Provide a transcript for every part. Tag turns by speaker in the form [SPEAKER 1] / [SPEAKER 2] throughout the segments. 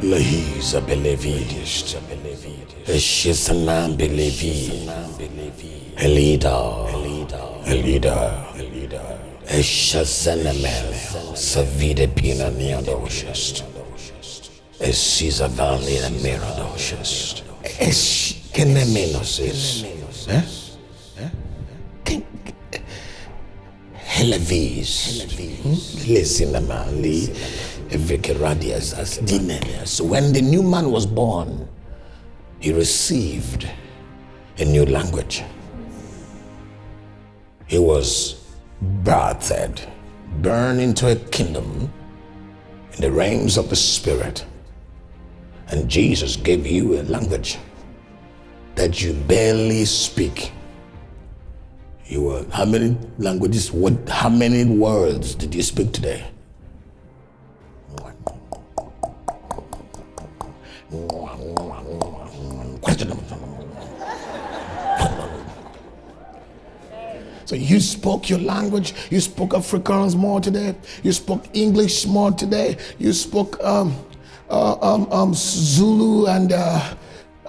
[SPEAKER 1] Lahiza belevidist, Eshisanam belevi, Elida, Eshazanemel, Savide Pina Neadoshest, Esiza Valley and Miradoshest, Eskenemenosis, Helevis, Lisinamali, Evikeradias as Dinelius. When the new man was born, he received a new language. He was birthed, born into a kingdom in the realms of the Spirit. And Jesus gave you a language that you barely speak. You were, how many languages, how many words did you speak today? So you spoke your language. You spoke Afrikaans more today. You spoke English more today. You spoke Zulu and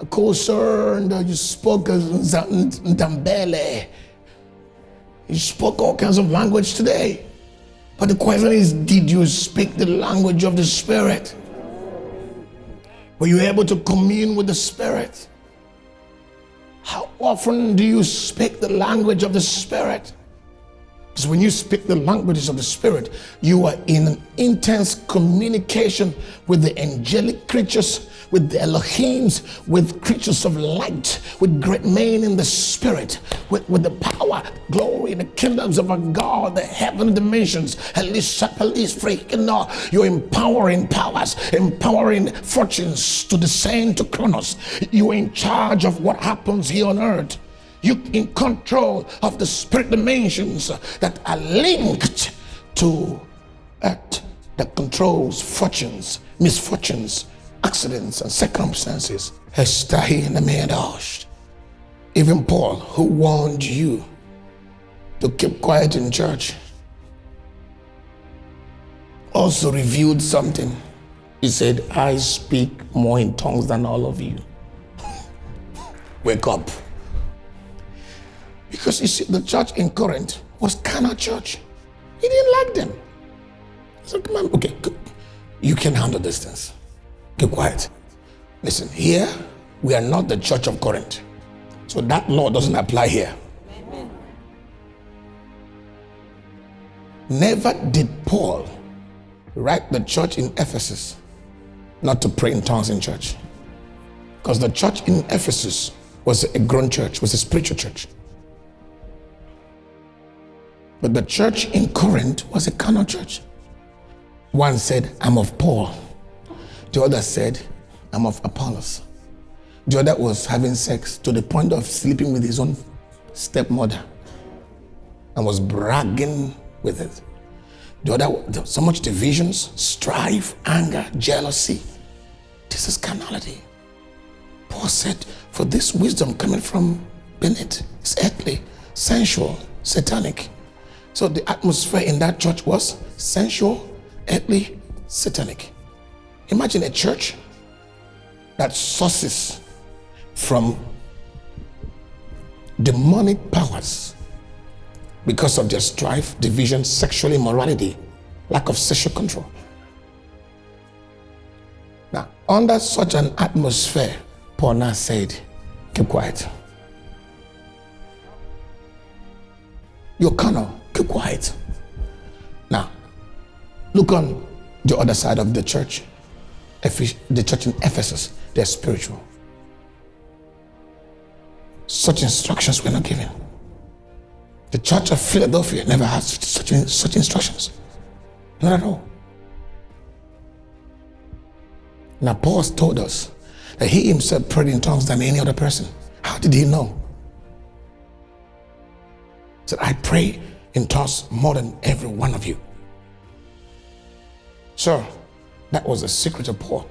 [SPEAKER 1] Koser, and you spoke Ndambele. You spoke all kinds of language today. But the question is, did you speak the language of the Spirit? Were you able to commune with the Spirit? How often do you speak the language of the Spirit? Because when you speak the languages of the Spirit, you are in an intense communication with the angelic creatures, with the Elohims, with creatures of light, with great men in the Spirit, with the power, glory, and the kingdoms of our God, the heavenly dimensions. You're empowering powers, empowering fortunes to descend to Kronos. You're in charge of what happens here on earth. You're in control of the spirit dimensions that are linked to earth, that controls fortunes, misfortunes, accidents, and circumstances. Even Paul, who warned you to keep quiet in church, also revealed something. He said, I speak more in tongues than all of you. Wake up. Because you see, the church in Corinth was carnal church. He didn't like them. So come on, okay, you can handle this things. Keep quiet. Listen, here we are not the church of Corinth. So that law doesn't apply here. Amen. Never did Paul write the church in Ephesus not to pray in tongues in church. Because the church in Ephesus was a grown church, was a spiritual church. But the church in Corinth was a carnal church. One said, I'm of Paul. The other said, I'm of Apollos. The other was having sex to the point of sleeping with his own stepmother and was bragging with it. The other, so much divisions, strife, anger, jealousy. This is carnality. Paul said, for this wisdom coming from beneath is earthly, sensual, satanic. So the atmosphere in that church was sensual, earthly, satanic. Imagine a church that sources from demonic powers because of their strife, division, sexual immorality, lack of sexual control. Now, under such an atmosphere, Paul now said, keep quiet. You're carnal, keep quiet. Now, look on the other side of the church. The church in Ephesus, they're spiritual. Such instructions were not given. The church of Philadelphia never had such instructions. Not at all. Now, Paul told us that he himself prayed in tongues than any other person. How did he know? He said, I pray in tongues more than every one of you. Sir, that was the secret of Paul.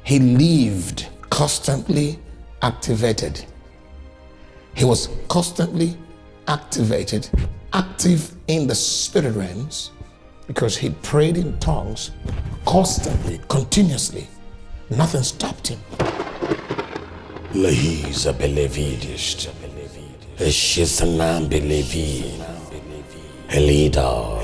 [SPEAKER 1] He lived constantly activated. He was constantly activated, active in the spirit realms, because he prayed in tongues constantly, continuously. Nothing stopped him. Lahiza belevidist, Eshisanam belevi, Elida.